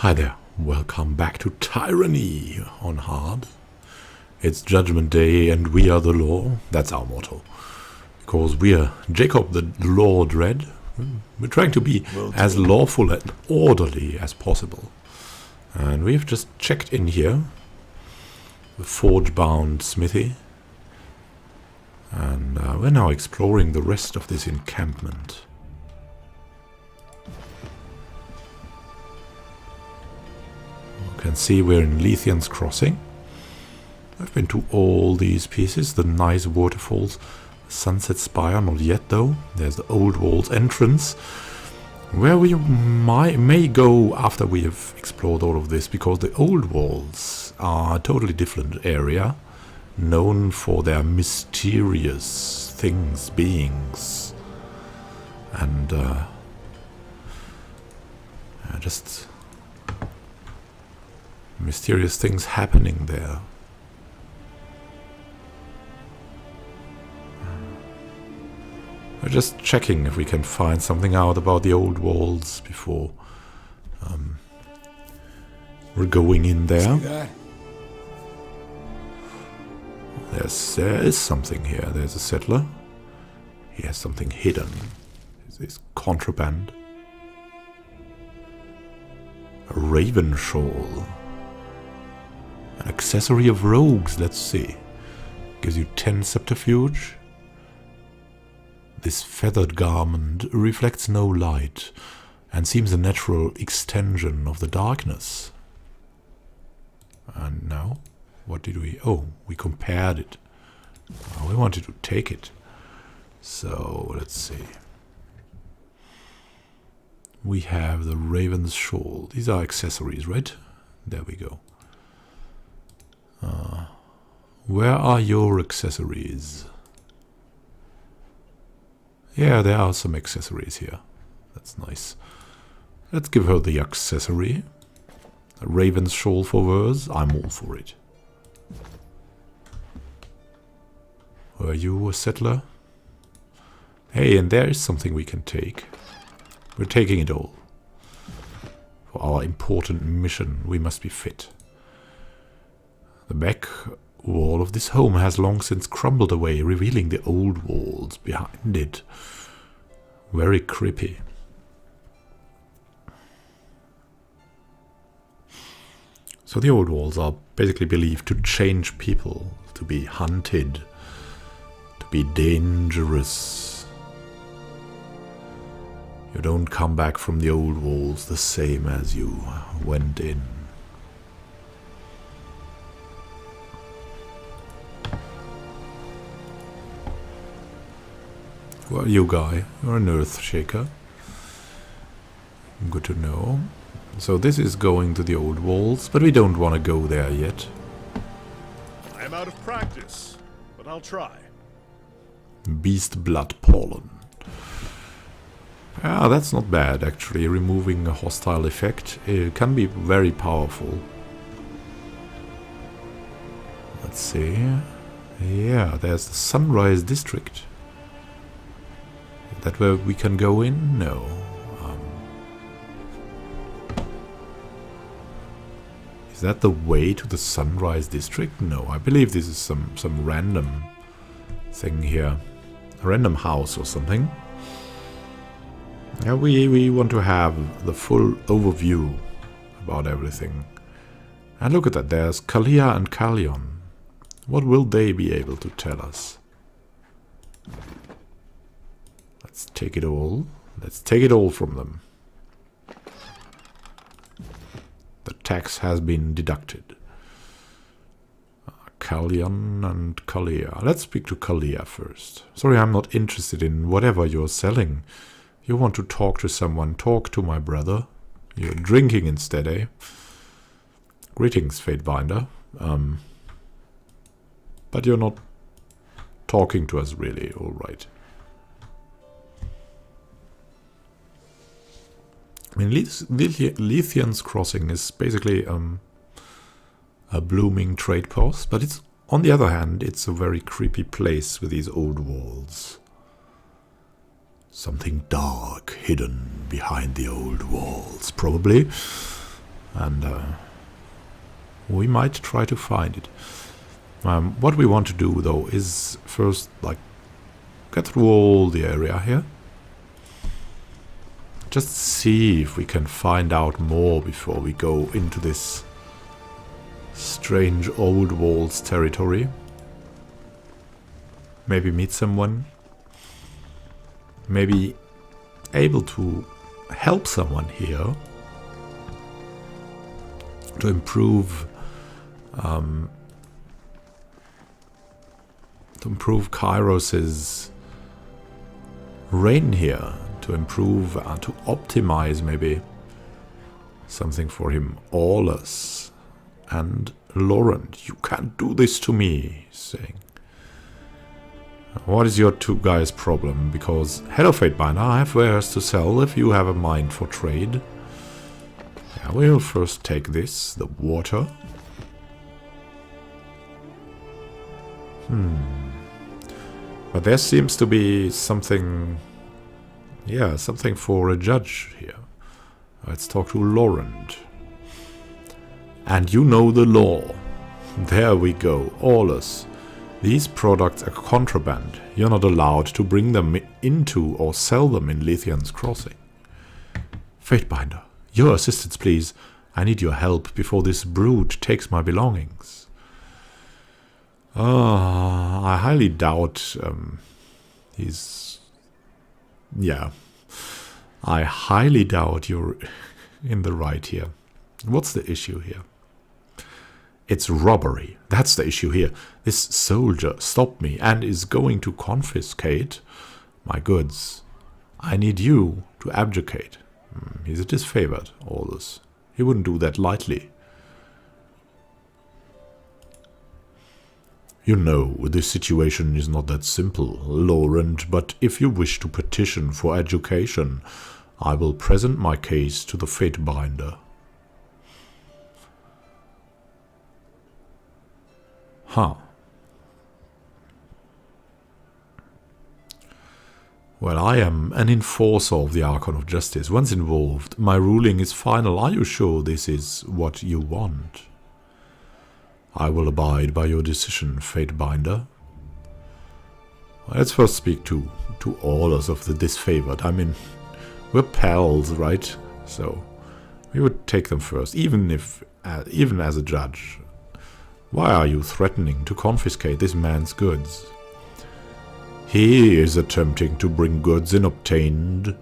Hi there, welcome back to Tyranny on hard. It's Judgment Day and we are the law. That's our motto. Because we are Jacob the Law Dread. We're trying to be as lawful and orderly as possible. And we've just checked in here. The forge-bound smithy. And we're now exploring the rest of this encampment. You can see we're in Leithian's Crossing. I've been to all these pieces, the nice waterfalls, Sunset Spire, not yet though. There's the Old Walls entrance, where we may go after we have explored all of this, because the Old Walls are a totally different area, known for their mysterious things, beings, and just mysterious things happening there. We're just checking if we can find something out about the Old Walls before we're going in there. There is something here. There's a settler. He has something hidden. Is this contraband? A raven shawl. An accessory of rogues, let's see. Gives you 10 subterfuge. This feathered garment reflects no light and seems a natural extension of the darkness. And now, what did we... Oh, we compared it. We wanted to take it. So, let's see. We have the raven's shawl. These are accessories, right? There we go. Where are your accessories? Yeah, there are some accessories here. That's nice. Let's give her the accessory. A raven's shawl for hers. I'm all for it. Are you a settler? Hey, and there is something we can take. We're taking it all. For our important mission, we must be fit. The back wall of this home has long since crumbled away, revealing the old walls behind it. Very creepy. So the old walls are basically believed to change people, to be hunted, to be dangerous. You don't come back from the old walls the same as you went in. Well, you guy, you're an earth shaker. Good to know. So this is going to the old walls, but we don't want to go there yet. I am out of practice, but I'll try. Beast blood pollen. Ah, that's not bad actually. Removing a hostile effect can be very powerful. Let's see. Yeah, there's the Sunrise District. That where we can go in? No. Is that the way to the Sunrise District? No, I believe this is some random thing here. A random house or something. Yeah, we want to have the full overview about everything. And look at that, there's Kalia and Kalion. What will they be able to tell us? Let's take it all. Let's take it all from them. The tax has been deducted. Kalion and Kalia. Let's speak to Kalia first. Sorry, I'm not interested in whatever you're selling. You want to talk to someone, talk to my brother. You're drinking instead, eh? Greetings, Fatebinder. But you're not talking to us really, alright. I mean, Leithian's Crossing is basically a blooming trade post, but it's, on the other hand, it's a very creepy place with these old walls. Something dark hidden behind the old walls, probably. And we might try to find it. What we want to do, though, is first, like, get through all the area here. Just see if we can find out more before we go into this strange old walls territory. Maybe meet someone. Maybe able to help someone here to improve Kyros's reign here, to improve, to optimize maybe something for him. Aulus and Laurent, you can't do this to me, he's saying. What is your two guys' problem? Because, hello Fatebinder, I have wares to sell if you have a mind for trade. Yeah, we'll first take this, the water. But there seems to be something... Yeah, something for a judge here. Let's talk to Laurent. And you know the law. There we go, Aulus. These products are contraband. You're not allowed to bring them into or sell them in Leithian's Crossing. Fatebinder, your assistance please. I need your help before this brute takes my belongings. I highly doubt he's... Yeah. I highly doubt you're in the right here. What's the issue here? It's robbery. That's the issue here. This soldier stopped me and is going to confiscate my goods. I need you to abdicate. He's a disfavored, Aulus. He wouldn't do that lightly. You know, this situation is not that simple, Laurent, but if you wish to petition for education, I will present my case to the Fatebinder. Huh. Well, I am an enforcer of the Archon of Justice. Once involved, my ruling is final. Are you sure this is what you want? I will abide by your decision, Fatebinder. Let's first speak to Aulus of the disfavored. I mean, we're pals, right? So we would take them first, even as a judge. Why are you threatening to confiscate this man's goods? He is attempting to bring goods in obtained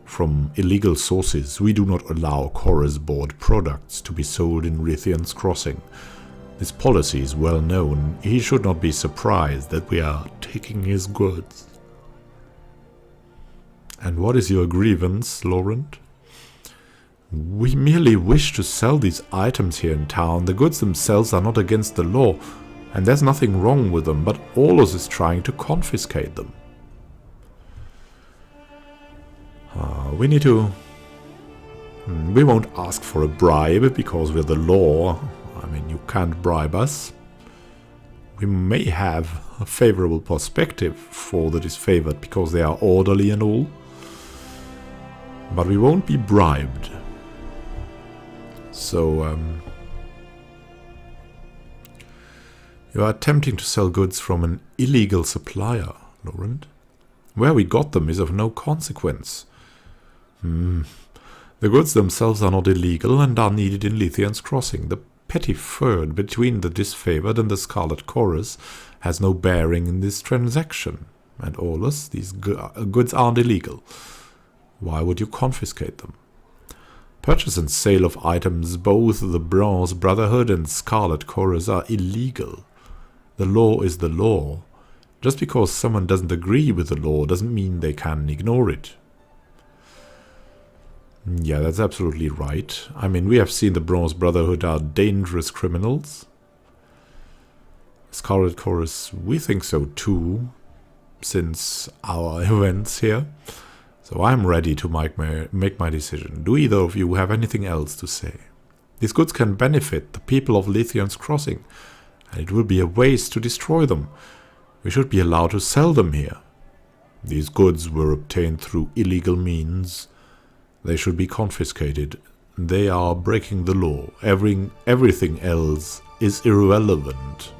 from illegal sources. We do not allow Chorus-board products to be sold in Leithian's Crossing. This policy is well known. He should not be surprised that we are taking his goods. And what is your grievance, Laurent? We merely wish to sell these items here in town. The goods themselves are not against the law, and there's nothing wrong with them, but Aulus is trying to confiscate them. We need to... We won't ask for a bribe, because we're the law. I mean, you can't bribe us. We may have a favorable perspective for the disfavored, because they are orderly and all. But we won't be bribed. So, you are attempting to sell goods from an illegal supplier, Laurent. Where we got them is of no consequence. The goods themselves are not illegal and are needed in Leithian's Crossing. The petty feud between the disfavored and the Scarlet Chorus has no bearing in this transaction. And Aulus, these goods aren't illegal. Why would you confiscate them? Purchase and sale of items, both the Bronze Brotherhood and Scarlet Chorus, are illegal. The law is the law. Just because someone doesn't agree with the law doesn't mean they can ignore it. Yeah, that's absolutely right. I mean, we have seen the Bronze Brotherhood are dangerous criminals. Scarlet Chorus, we think so too, since our events here. So I'm ready to make my decision. Do either of you have anything else to say? These goods can benefit the people of Leithian's Crossing, and it will be a waste to destroy them. We should be allowed to sell them here. These goods were obtained through illegal means. They should be confiscated. they are breaking the law. Everything else is irrelevant.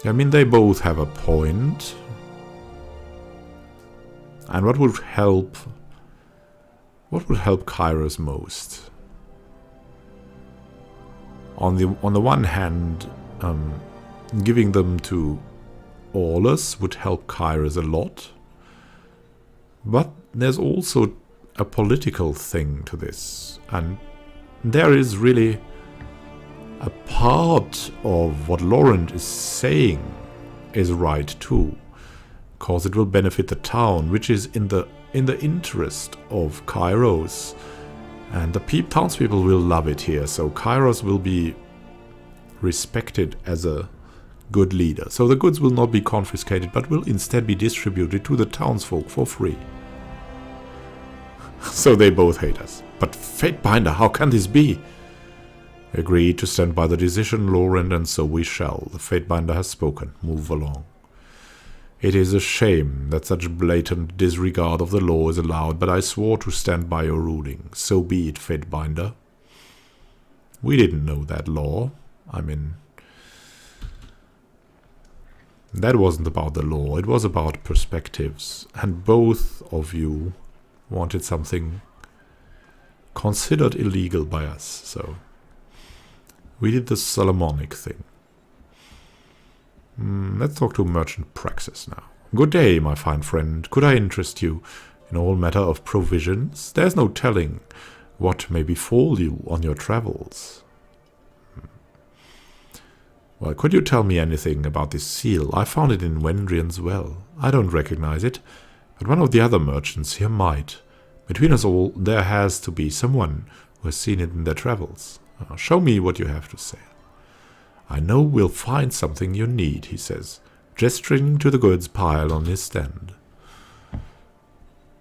I mean, they both have a point. And what would help Kyros most? On the one hand, giving them to Aulus would help Kyros a lot. But there's also a political thing to this. And there is really a part of what Laurent is saying is right too. Because it will benefit the town, which is in the interest of Kyros. And the townspeople will love it here, so Kyros will be respected as a good leader. So the goods will not be confiscated, but will instead be distributed to the townsfolk for free. So they both hate us. But Fatebinder, how can this be? Agreed to stand by the decision, Laurent, and so we shall. The Fatebinder has spoken. Move along. It is a shame that such blatant disregard of the law is allowed, but I swore to stand by your ruling. So be it, Fatebinder. We didn't know that law. I mean, that wasn't about the law, it was about perspectives. And both of you wanted something considered illegal by us, so we did the Solomonic thing. Let's talk to Merchant Praxis now. Good day, my fine friend. Could I interest you in all matter of provisions? There's no telling what may befall you on your travels. Well, could you tell me anything about this seal? I found it in Wendrian's well. I don't recognize it, but one of the other merchants here might. Between us all, there has to be someone who has seen it in their travels. Show me what you have to say. I know we'll find something you need, he says, gesturing to the goods pile on his stand.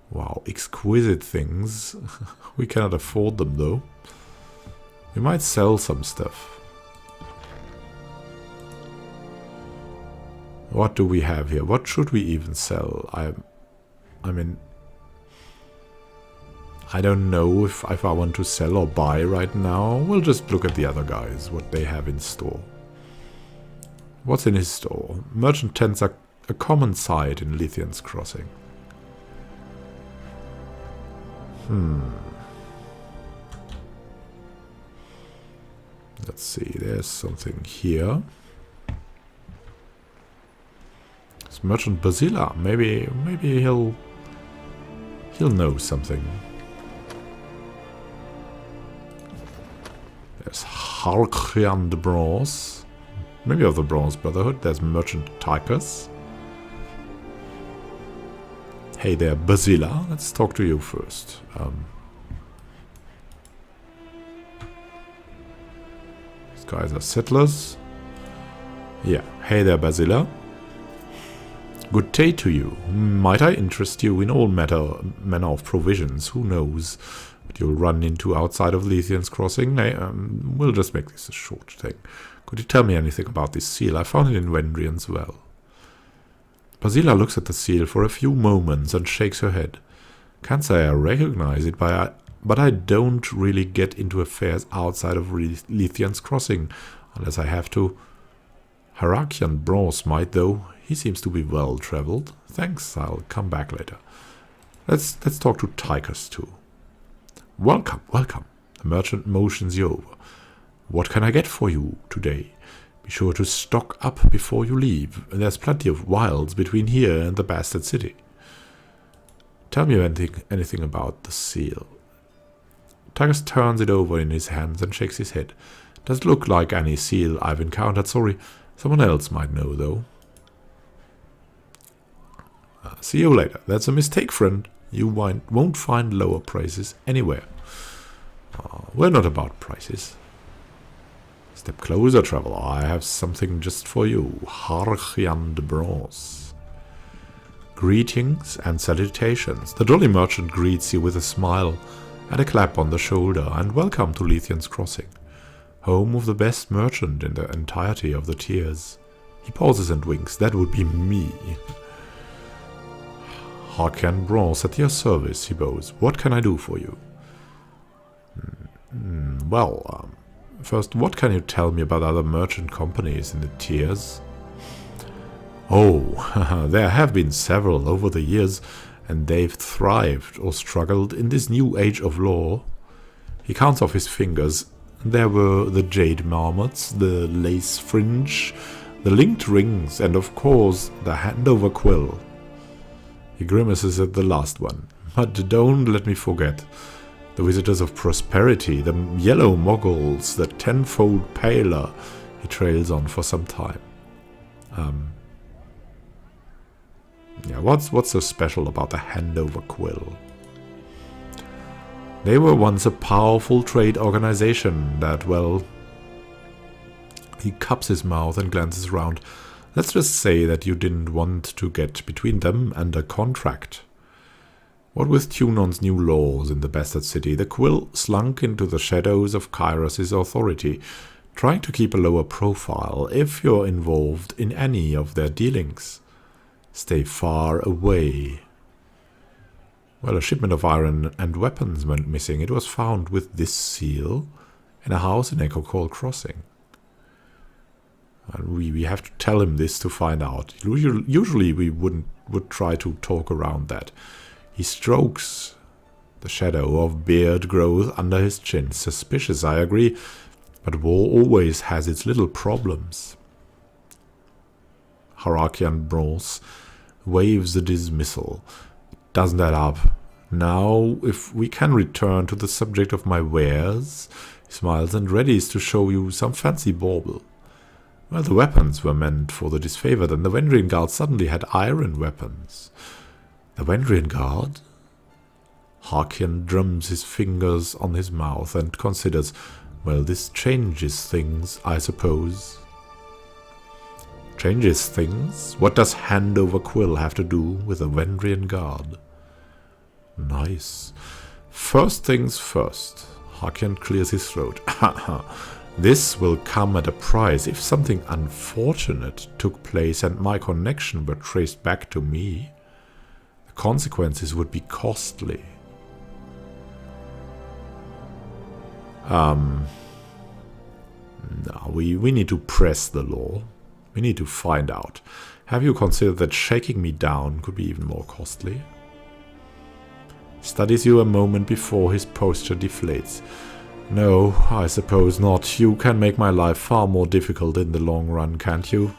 Wow, exquisite things. We cannot afford them, though. We might sell some stuff. What do we have here? What should we even sell? I mean, I don't know if I want to sell or buy right now. We'll just look at the other guys, what they have in store. What's in his store? Merchant tents are a common sight in Lithian's Crossing. Let's see, there's something here. It's Merchant Basila. Maybe he'll know something. There's Harkian the Bronze. Maybe of the Bronze Brotherhood. There's Merchant Tyranny. Hey there, Basila. Let's talk to you first. These guys are settlers. Yeah. Hey there, Basila. Good day to you. Might I interest you in all manner of provisions? Who knows what you'll run into outside of Lithian's Crossing? We'll just make this a short thing. Could you tell me anything about this seal? I found it in Wendrian's well. Basila looks at the seal for a few moments and shakes her head. Can't say I recognize it, but I don't really get into affairs outside of Lithian's Crossing, unless I have to. Harakian Bronze might, though. He seems to be well-traveled. Thanks, I'll come back later. Let's talk to Tychus too. Welcome, welcome. The merchant motions you over. What can I get for you today? Be sure to stock up before you leave. There's plenty of wilds between here and the Bastard City. Tell me anything about the seal. Tychus turns it over in his hands and shakes his head. Doesn't look like any seal I've encountered. Sorry, someone else might know, though. See you later. That's a mistake, friend. You won't find lower prices anywhere. We're not about prices. Step closer, traveler. I have something just for you. Harkian de Bronze. Greetings and salutations. The jolly merchant greets you with a smile and a clap on the shoulder, and welcome to Lithian's Crossing, home of the best merchant in the entirety of the tiers. He pauses and winks. That would be me. Harken Bronze at your service, he bows. What can I do for you? Well, first, what can you tell me about other merchant companies in the tiers? Oh, there have been several over the years, and they've thrived or struggled in this new age of law. He counts off his fingers. There were the jade marmots, the lace fringe, the linked rings, and of course the handover quill. He grimaces at the last one. But don't let me forget. The visitors of prosperity, the yellow moguls, the tenfold paler. He trails on for some time. Yeah, what's so special about the handover quill? They were once a powerful trade organization that, well... He cups his mouth and glances around. Let's just say that you didn't want to get between them and a contract. What with Tunon's new laws in the Bastard City, the quill slunk into the shadows of Kyros' authority, trying to keep a lower profile if you're involved in any of their dealings. Stay far away. Well, a shipment of iron and weapons went missing. It was found with this seal in a house in Echo Call Crossing. And we have to tell him this to find out. Usually we would try to talk around that. He strokes the shadow of beard growth under his chin. Suspicious, I agree, but war always has its little problems. Hierarchian Bronze waves a dismissal. Doesn't add up. Now, if we can return to the subject of my wares, he smiles and readies to show you some fancy bauble. Well, the weapons were meant for the disfavored, and the Vendrian Guard suddenly had iron weapons. The Vendrian Guard? Harkian drums his fingers on his mouth and considers, well, this changes things, I suppose. Changes things? What does Handover Quill have to do with the Vendrian Guard? Nice. First things first. Harkian clears his throat. This will come at a price. If something unfortunate took place and my connection were traced back to me, the consequences would be costly. No, we need to press the law. We need to find out. Have you considered that shaking me down could be even more costly? Studies you a moment before his posture deflates. No, I suppose not. You can make my life far more difficult in the long run, can't you?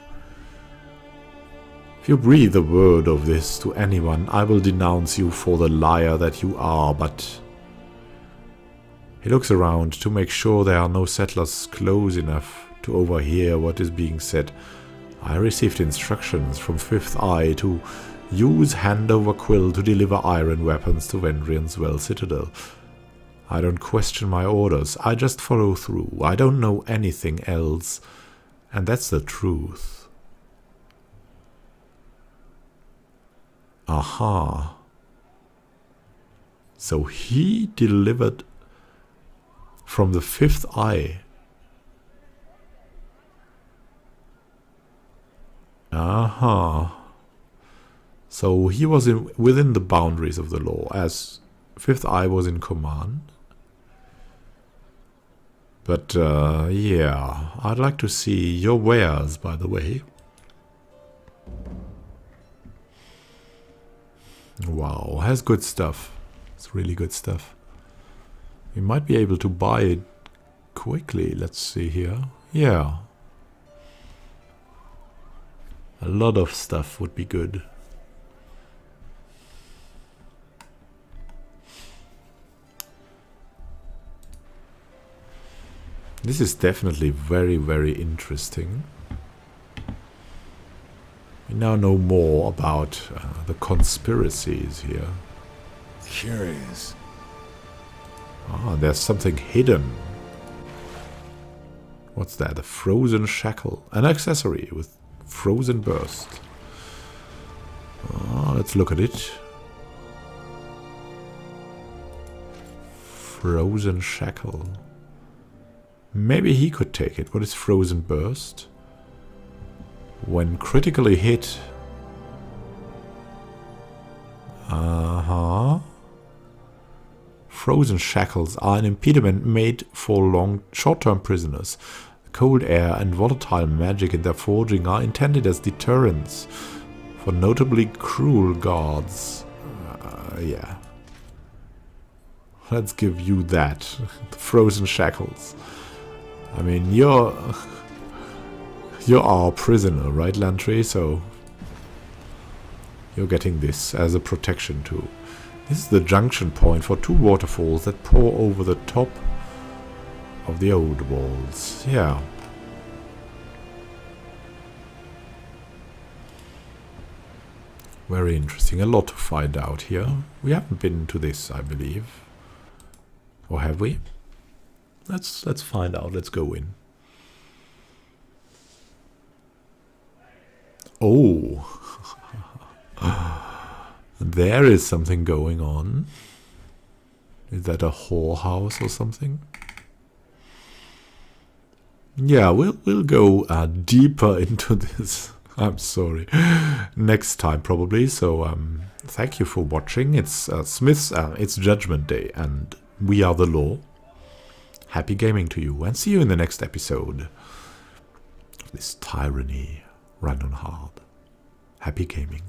If you breathe a word of this to anyone, I will denounce you for the liar that you are, but... He looks around to make sure there are no settlers close enough to overhear what is being said. I received instructions from Fifth Eye to use Handover Quill to deliver iron weapons to Vendrian's Well Citadel. I don't question my orders, I just follow through. I don't know anything else, and that's the truth. Aha. So he delivered from the Fifth Eye. Aha. So he was within the boundaries of the law, as Fifth Eye was in command. But, yeah, I'd like to see your wares, by the way. Wow, has good stuff. It's really good stuff. We might be able to buy it quickly. Let's see here. Yeah. A lot of stuff would be good. This is definitely very, very interesting. We now know more about the conspiracies here. Curious. Ah, there's something hidden. What's that? A frozen shackle. An accessory with frozen burst. Ah, let's look at it. Frozen shackle. Maybe he could take it. What is frozen burst? When critically hit... Frozen shackles are an impediment made for short-term prisoners. Cold air and volatile magic in their forging are intended as deterrents for notably cruel guards. Yeah. Let's give you that. The frozen shackles. I mean, you're our prisoner, right, Lantry? So you're getting this as a protection too. This is the junction point for two waterfalls that pour over the top of the old walls. Yeah. Very interesting. A lot to find out here. We haven't been to this, I believe. Or have we? Let's find out. Let's go in. Oh. There is something going on. Is that a whorehouse or something? Yeah, we'll go deeper into this. I'm sorry. Next time probably. So thank you for watching. It's Smith's. It's Judgment Day, and we are the law. Happy gaming to you, and see you in the next episode of this Tyranny run on hard. Happy gaming.